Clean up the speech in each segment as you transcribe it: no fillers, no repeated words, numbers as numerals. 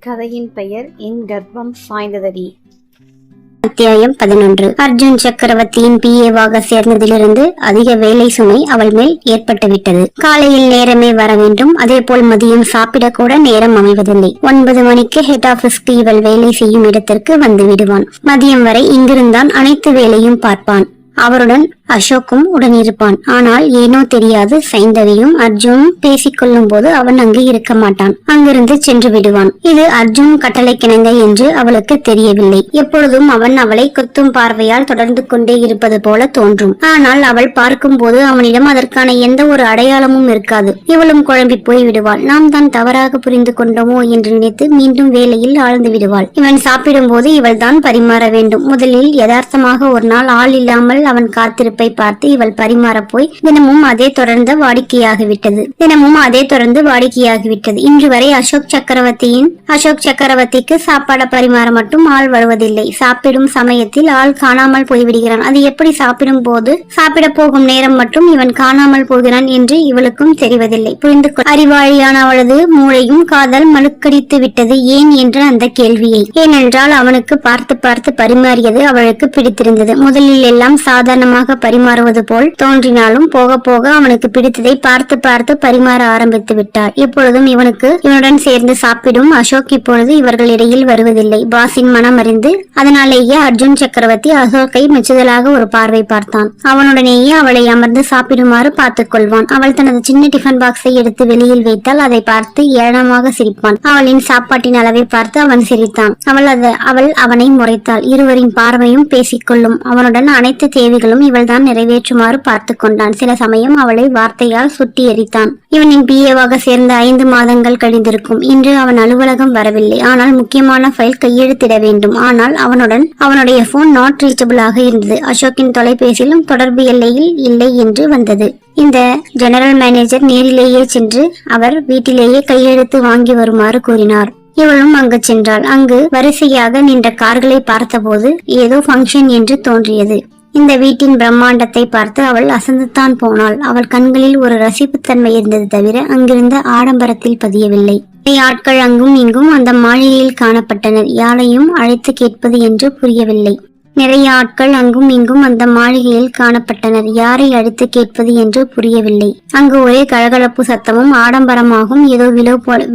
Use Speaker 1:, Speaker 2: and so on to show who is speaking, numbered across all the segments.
Speaker 1: கதையின் பெயர் என் கர்ப்பம் சாய்ந்ததடி.
Speaker 2: அத்தியாயம் 11. அர்ஜுன் சக்கரவர்த்தியின் பிஏவாக சேர்ந்ததிலிருந்து அதிக வேலை சுமை அவள் மேல் ஏற்பட்டுவிட்டது. காலையில் நேரமே வர வேண்டும், அதே போல் மதியம் சாப்பிட கூட நேரம் அமைவதில்லை. 9 மணிக்கு ஹெட் ஆபீஸ்க்கு இவள் வேலை செய்யும் இடத்திற்கு வந்து விடுவான். மதியம் வரை இங்கிருந்தான் அனைத்து வேலையும் பார்ப்பான். அவருடன் அசோக்கும் உடனிருப்பான். ஆனால் ஏனோ தெரியாது, சைந்தவியும் அர்ஜுனும் பேசிக்கொள்ளும் போது அவன் அங்கு இருக்க மாட்டான். அங்கிருந்து சென்று விடுவான். இது அர்ஜுன் கட்டளைக்கிணங்க என்று அவளுக்கு தெரியவில்லை. எப்பொழுதும் அவன் அவளை குத்தும் பார்வையால் தொடர்ந்து கொண்டே இருப்பது போல தோன்றும். ஆனால் அவள் பார்க்கும் போது அவனிடம் அதற்கான எந்த ஒரு அடையாளமும் இருக்காது. இவளும் குழம்பி போய் விடுவாள். நாம் தான் தவறாக புரிந்து கொண்டோமோ என்று நினைத்து மீண்டும் வேலையில் ஆழ்ந்து விடுவாள். இவன் சாப்பிடும் போது இவள் தான் பரிமாற வேண்டும். முதலில் யதார்த்தமாக ஒரு நாள் ஆள் இல்லாமல் அவன் காத்திருப்பை பார்த்து இவள் பரிமாற போய் தினமும் அதே தொடர்ந்து வாடிக்கையாகிவிட்டது. இன்று வரை அசோக் சக்கரவர்த்திக்கு சாப்பாடு பரிமாற மட்டும் ஆள் வருவதில்லை. சாப்பிடும் சமயத்தில் ஆள் காணாமல் போய்விடுகிறான். அது எப்படி சாப்பிட போகும் நேரம் மட்டும் இவன் காணாமல் போகிறான் என்று இவளுக்கும் தெரிவதில்லை. புரிந்து கொள். அறிவாளியான அவளது மூளையும் காதல் மழுக்கடித்து விட்டது. ஏன் என்ற அந்த கேள்வியை. ஏனென்றால் அவனுக்கு பார்த்து பார்த்து பரிமாறியது அவளுக்கு பிடித்திருந்தது. முதலில் எல்லாம் சாதாரணமாக பரிமாறுவது போல் தோன்றினாலும் போக போக அவனுக்கு பிடித்ததை பார்த்து பார்த்து பரிமாற ஆரம்பித்து விட்டார். இப்பொழுதும் இவனுடன் சேர்ந்து சாப்பிடும் அசோக் இப்பொழுது இவர்கள் இடையில் வருவதில்லை. பாசின் மனம் அறிந்து அதனாலேயே அர்ஜுன் சக்கரவர்த்தி அசோக்கை மெச்சுதலாக ஒரு பார்வை பார்த்தான். அவனுடனேயே அவளை அமர்ந்து சாப்பிடுமாறு பார்த்துக் கொள்வான். அவள் தனது சின்ன டிஃபன் பாக்ஸை எடுத்து வெளியில் வைத்தால் அதை பார்த்து ஏளனமாக சிரிப்பான். அவளின் சாப்பாட்டின் அளவை பார்த்து அவன் சிரித்தான். அவள் அவனை முறைத்தாள். இருவரின் பார்வையும் பேசிக்கொள்ளும். அவனுடன் அனைத்து தேவைகளும் இவள்தான் நிறைவேற்றுமாறு பார்த்து கொண்டான். சில சமயம் அவளை வார்த்தையால் சுட்டி எரித்தான். இவனின் பிஏவாக சேர்ந்த 5 மாதங்கள் கழிந்திருக்கும். இன்று அவன் அலுவலகம் வரவில்லை. ஆனால் முக்கியமான ஃபைல் கையெழுத்திட வேண்டும். ஆனால் அவனுடைய போன் நாட் ரீச்சபிள் ஆக இருந்தது. அசோக்கின் தொலைபேசியிலும் தொடர்பு எல்லையில் இல்லை என்று வந்தது. இந்த ஜெனரல் மேனேஜர் நேரிலேயே சென்று அவர் வீட்டிலேயே கையெழுத்து வாங்கி வருமாறு கூறினார். இவளும் அங்கு சென்றாள். அங்கு வரிசையாக நின்ற கார்களை பார்த்தபோது ஏதோ ஃபங்க்ஷன் என்று தோன்றியது. இந்த வீட்டின் பிரம்மாண்டத்தை பார்த்து அவள் அசந்துத்தான் போனாள். அவள் கண்களில் ஒரு ரசிப்புத்தன்மை இருந்தது தவிர அங்கிருந்த ஆடம்பரத்தில் பதியவில்லை. ஆட்கள் அங்கும் இங்கும் அந்த மாளிகையில் காணப்பட்டனர். யாரையும் அழைத்து கேட்பது என்று புரியவில்லை. நிறைய ஆட்கள் அங்கும் இங்கும் அந்த மாளிகையில் காணப்பட்டனர். யாரை அழைத்து கேட்பது என்று புரியவில்லை. அங்கு ஒரே கலகலப்பு சத்தமும் ஆடம்பரமாகவும் ஏதோ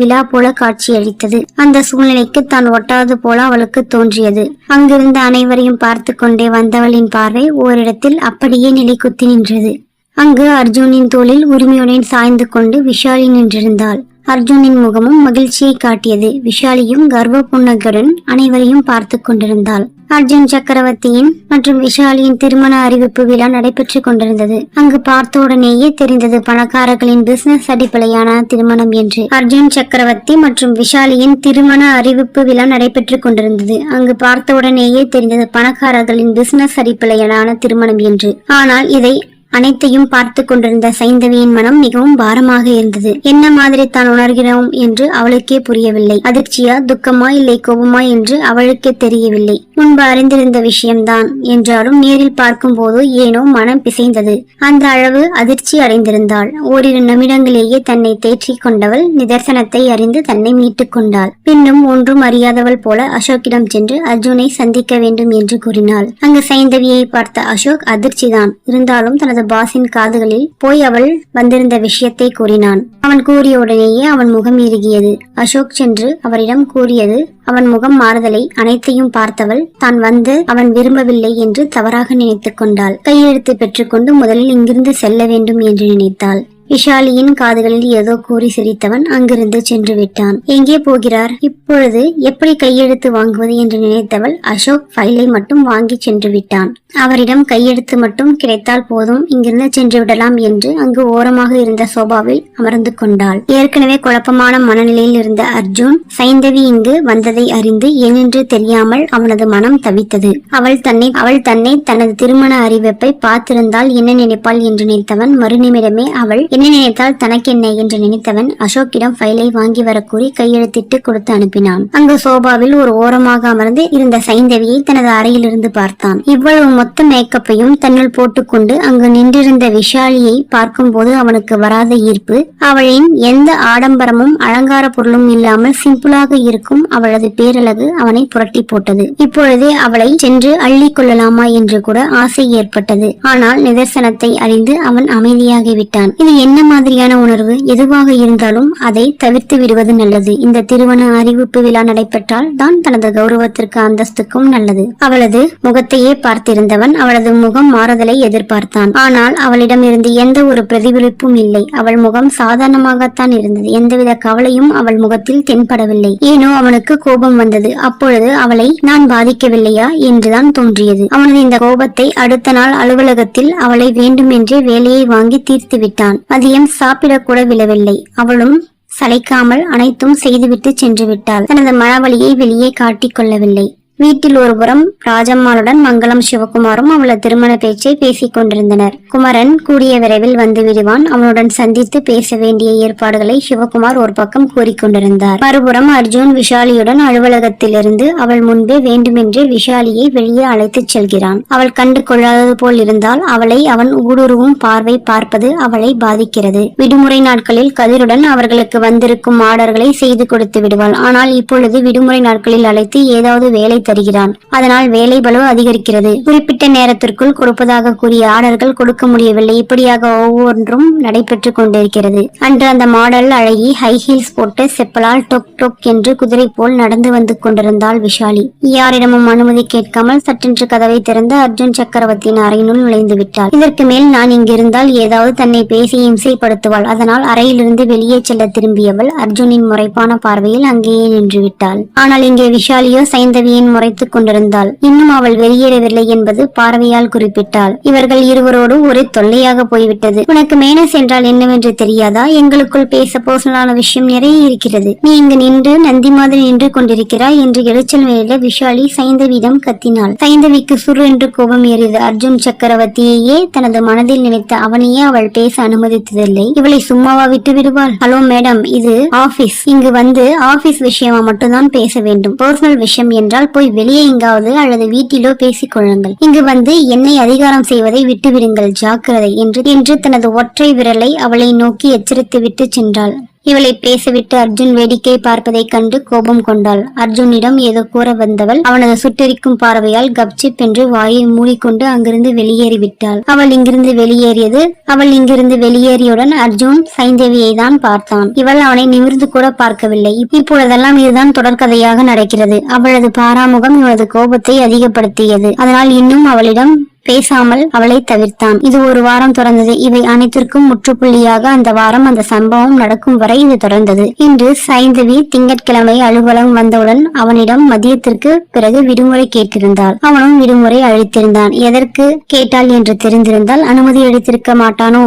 Speaker 2: விழா போல காட்சியளித்தது. அந்த சூழ்நிலைக்கு தான் ஒட்டாது போல அவளுக்கு தோன்றியது. அங்கிருந்த அனைவரையும் பார்த்து கொண்டே வந்தவளின் பார்வை ஓரிடத்தில் அப்படியே நிலை குத்தி நின்றது. அங்கு அர்ஜுனின் தோளில் உரிமையுடன் சாய்ந்து கொண்டு விஷாலி நின்றிருந்தாள். அர்ஜுனின் முகமும் மகிழ்ச்சியை காட்டியது. விஷாலியும் கர்வ புன்னகையுடன் அனைவரையும் பார்த்து கொண்டிருந்தாள். அர்ஜுன் சக்கரவர்த்தியின் மற்றும் விஷாலியின் திருமண அறிவிப்பு விழா நடைபெற்றுக் கொண்டிருந்தது. அங்கு பார்த்தவுடனேயே தெரிந்தது பணக்காரர்களின் பிசினஸ் அடிப்படையான திருமணம் என்று. அர்ஜுன் சக்கரவர்த்தி மற்றும் விஷாலியின் திருமண அறிவிப்பு விழா நடைபெற்றுக் கொண்டிருந்தது. அங்கு பார்த்தவுடனேயே தெரிந்தது பணக்காரர்களின் பிசினஸ் அடிப்படையிலான திருமணம் என்று. ஆனால் இதை அனைத்தையும் பார்த்து கொண்டிருந்த சைந்தவியின் மனம் மிகவும் பாரமாக இருந்தது. என்ன மாதிரி தான் உணர்கிறோம் என்று அவளுக்கே புரியவில்லை. அதிர்ச்சியா, துக்கமா, இல்லை கோபமா என்று அவளுக்கே தெரியவில்லை. முன்பு அறிந்திருந்த விஷயம்தான் என்றாலும் நேரில் பார்க்கும் போது ஏனோ மனம் பிசைந்தது. அந்த அளவு அதிர்ச்சி அடைந்திருந்தாள். ஓரிரு நிமிடங்களேயே தன்னை தேற்றிக் கொண்டவள் நிதர்சனத்தை அறிந்து தன்னை மீட்டுக் கொண்டாள். பின்னும் ஒன்றும் அறியாதவள் போல அசோக்கிடம் சென்று அர்ஜுனை சந்திக்க வேண்டும் என்று கூறினாள். அங்கு சைந்தவியை பார்த்த அசோக் அதிர்ச்சிதான் இருந்தாலும் தனது பாசின் காதுகளில் போய் அவள் வந்திருந்த விஷயத்தை கூறினான். அவன் கூறிய உடனேயே அவன் முகம் இறுகியது. அசோக் சென்று அவரிடம் கூறியது அவன் முகம் மாறுதலை அனைத்தையும் பார்த்தவள் தான் வந்து அவன் விரும்பவில்லை என்று தவறாக நினைத்துக் கொண்டாள். கையெழுத்து பெற்றுக்கொண்டு முதலில் இங்கிருந்து செல்ல வேண்டும் என்று நினைத்தாள். விஷாலியின் காதுகளில் ஏதோ கூறி சிரித்தவன் அங்கிருந்து சென்று விட்டான். எங்கே போகிறார்? இப்பொழுது எப்படி கையெழுத்து வாங்குவது என்று நினைத்தவள் அசோக் ஃபைலை மட்டும் வாங்கி சென்று விட்டான். அவரிடம் கையெழுத்து மட்டும் கிடைத்தால் போதும், இங்கிருந்து சென்று விடலாம் என்று அங்கு ஓரமாக இருந்த சோபாவில் அமர்ந்து கொண்டாள். ஏற்கனவே குழப்பமான மனநிலையில் இருந்த அர்ஜுன் சைந்தவி இங்கு வந்ததை அறிந்து ஏனென்று தெரியாமல் அவனது மனம் தவித்தது. அவள் தன்னை தனது திருமண அறிவிப்பை பார்த்திருந்தால் என்ன நினைப்பாள் என்று நினைத்தவன் மறுநிமிடமே அவள் என்ன என்ன நினைத்தால் தனக்கென்ன என்று நினைத்தவன் அசோக்கிடம் ஃபைலை வாங்கி வர கூறி கையெழுத்திட்டு கொடுத்து அனுப்பினான். அங்கு சோபாவில் ஒரு ஓரமாக அமர்ந்து இருந்த சைந்தவியை தனது அறையிலிருந்து பார்த்தான். இவ்வளவு மொத்த மேக்கப்பையும் தன்னுள் போட்டுக்கொண்டு அங்கு நின்றிருந்த விஷாலியை பார்க்கும்போது அவனுக்கு வராத ஈர்ப்பு. அவளின் எந்த ஆடம்பரமும் அலங்கார பொருளும் இல்லாமல் சிம்பிளாக இருக்கும் அவளது பேரழகு அவனை புரட்டி போட்டது. இப்பொழுதே அவளை சென்று அள்ளி கொள்ளலாமா என்று கூட ஆசை ஏற்பட்டது. ஆனால் நிதர்சனத்தை அறிந்து அவன் அமைதியாகிவிட்டான். இது என்ன மாதிரியான உணர்வு? எதுவாக இருந்தாலும் அதை தவிர்த்து விடுவது நல்லது. இந்த திருமண அறிவிப்பு விழா நடைபெற்றால் தான் தனது கௌரவத்திற்கு அந்தஸ்துக்கும் நல்லது. அவளது முகத்தையே பார்த்திருந்தவன் அவளது முகம் மாறுதலை எதிர்பார்த்தான். ஆனால் அவளிடம் இருந்து எந்த ஒரு பிரதிபலிப்பும் இல்லை. அவள் முகம் சாதாரணமாகத்தான் இருந்தது. எந்தவித கவலையும் அவள் முகத்தில் தென்படவில்லை. ஏனோ அவனுக்கு கோபம் வந்தது. அப்பொழுது அவளை நான் பாதிக்கவில்லையா என்றுதான் தோன்றியது. அவனது இந்த கோபத்தை அடுத்த நாள் அலுவலகத்தில் அவளை வேண்டுமென்றே வேலையை வாங்கி தீர்த்து விட்டான். மதியம் சாப்பிடக்கூட விழவில்லை. அவளும் சளைக்காமல் அனைத்தும் செய்துவிட்டு சென்று விட்டாள். தனது மனவழியை வெளியே காட்டிக் கொள்ளவில்லை. வீட்டில் ஒருபுறம் ராஜம்மாளுடன் மங்களம் சிவகுமாரும் அவளது திருமண பேச்சை பேசிக் கொண்டிருந்தனர். குமரன் கூடிய விரைவில் வந்து விடுவான். அவனுடன் சந்தித்து பேச வேண்டிய ஏற்பாடுகளை சிவகுமார் ஒரு பக்கம் கூறிக்கொண்டிருந்தார். மறுபுறம் அர்ஜுன் விஷாலியுடன் அலுவலகத்திலிருந்து அவள் முன்பே வேண்டுமென்றே விஷாலியை வெளியே அழைத்துச் செல்கிறான். அவள் கண்டு கொள்ளாதது போல் இருந்தால் அவளை அவன் ஊடுருவும் பார்வை பார்ப்பது அவளை பாதிக்கிறது. விடுமுறை நாட்களில் கதிருடன் அவர்களுக்கு வந்திருக்கும் ஆர்டர்களை செய்து கொடுத்து விடுவாள். ஆனால் இப்பொழுது விடுமுறை நாட்களில் அழைத்து ஏதாவது வேலை தருகிறான். அதனால் வேலை பளு அதிகரிக்கிறது. குறிப்பிட்ட நேரத்திற்குள் கொடுப்பதாக கூறிய ஆர்டர்கள் கொடுக்க முடியவில்லை. இப்படியாக ஒவ்வொன்றும் நடைபெற்றுக் கொண்டிருக்கிறது. அன்று அந்த மாடல் அழகி ஹை ஹீல்ஸ் போட்டு செப்பலால் டொக் டொக் என்று குதிரை போல் நடந்து வந்து கொண்டிருந்தாள் விஷாலி. யாரிடமும் அனுமதி கேட்காமல் சட்டென்று கதவை திறந்து அர்ஜுன் சக்கரவர்த்தியின் அறையினுள் நுழைந்து விட்டாள். இதற்கு மேல் நான் இங்கிருந்தால் ஏதாவது தன்னை பேசி இம்சைப்படுத்துவாள். அதனால் அறையிலிருந்து வெளியே செல்ல திரும்பியவள் அர்ஜுனின் முறைப்பான பார்வையில் அங்கேயே நின்று விட்டாள். ஆனால் இங்கே விஷாலியோ சைந்தவியின் முறைத்துக் கொண்டிருந்தாள். இன்னும் அவள் வெளியேறவில்லை என்பது பார்வையால் குறிப்பிட்டாள். இவர்கள் இருவரோடு ஒரு தொல்லையாக போய்விட்டது. உனக்கு மேனஸ் என்றால் என்னவென்று தெரியாதா? எங்களுக்குள் பேச பர்சனலான விஷயம் நிறைய இருக்கிறது. நீ இங்கு நின்று நந்தி மாதிரி நின்று கொண்டிருக்கிறாய் என்று எரிச்சல் மேல விஷாலி சைந்தவியிடம் கத்தினாள். சைந்தவிக்கு சுரு என்று கோபம் ஏறியது. அர்ஜுன் சக்கரவர்த்தியையே தனது மனதில் நினைத்த அவனையே அவள் பேச அனுமதித்ததில்லை. இவளை சும்மாவா விட்டு விடுவாள்? ஹலோ மேடம், இது ஆபீஸ். இங்கு வந்து ஆபீஸ் விஷயமா மட்டும்தான் பேச வேண்டும். பர்சனல் விஷயம் என்றால் போய் வெளியே எங்காவது அல்லது வீட்டிலோ பேசிக் கொள்ளுங்கள். இங்கு வந்து என்னை அதிகாரம் செய்வதை விட்டுவிடுங்கள், ஜாக்கிரதை என்று தனது ஒற்றை விரலை அவளை நோக்கி எச்சரித்து விட்டு சென்றாள். இவளை பேசவிட்டு அர்ஜுன் வேடிக்கை பார்ப்பதை கண்டு கோபம் கொண்டாள். அர்ஜுனிடம் ஏதோ கூற வந்தவள் அவனது சுட்டரிக்கும் பார்வையால் கப்சிப் என்று வாயை மூடிக்கொண்டு அங்கிருந்து வெளியேறிவிட்டாள். அவள் இங்கிருந்து வெளியேறியுடன் அர்ஜுன் சைந்தவியை தான் பார்த்தான். இவள் அவனை நிமிர்ந்து கூட பார்க்கவில்லை. இப்பொழுதெல்லாம் இதுதான் தொடர்கதையாக நடக்கிறது. அவளது பாராமுகம் இவனது கோபத்தை அதிகப்படுத்தியது. அதனால் இன்னும் அவளிடம் பேசாமல் அவளை தவிர்த்தான். இது ஒரு வாரம் தொடர்ந்தது. இவை அனைத்திற்கும் முற்றுப்புள்ளியாக அந்த வாரம் அந்த சம்பவம் நடக்கும் வரை இது தொடர்ந்தது. இன்று சைந்தவி திங்கட்கிழமை அலுவலகம் வந்தவுடன் அவனிடம் மதியத்திற்கு பிறகு விடுமுறை கேட்டிருந்தாள். அவனும் விடுமுறை அளித்திருந்தான். எதற்கு கேட்டாள் என்று தெரிந்திருந்தால் அனுமதி அளித்திருக்க மாட்டானோ?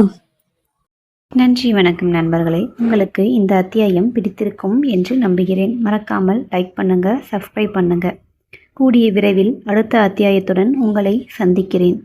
Speaker 1: நன்றி, வணக்கம் நண்பர்களே. உங்களுக்கு இந்த அத்தியாயம் பிடித்திருக்கும் என்று நம்புகிறேன். மறக்காமல் லைக் பண்ணுங்க, சப்ஸ்கிரைப் பண்ணுங்க. கூடிய விரைவில் அடுத்த அத்தியாயத்துடன் உங்களை சந்திக்கிறேன்.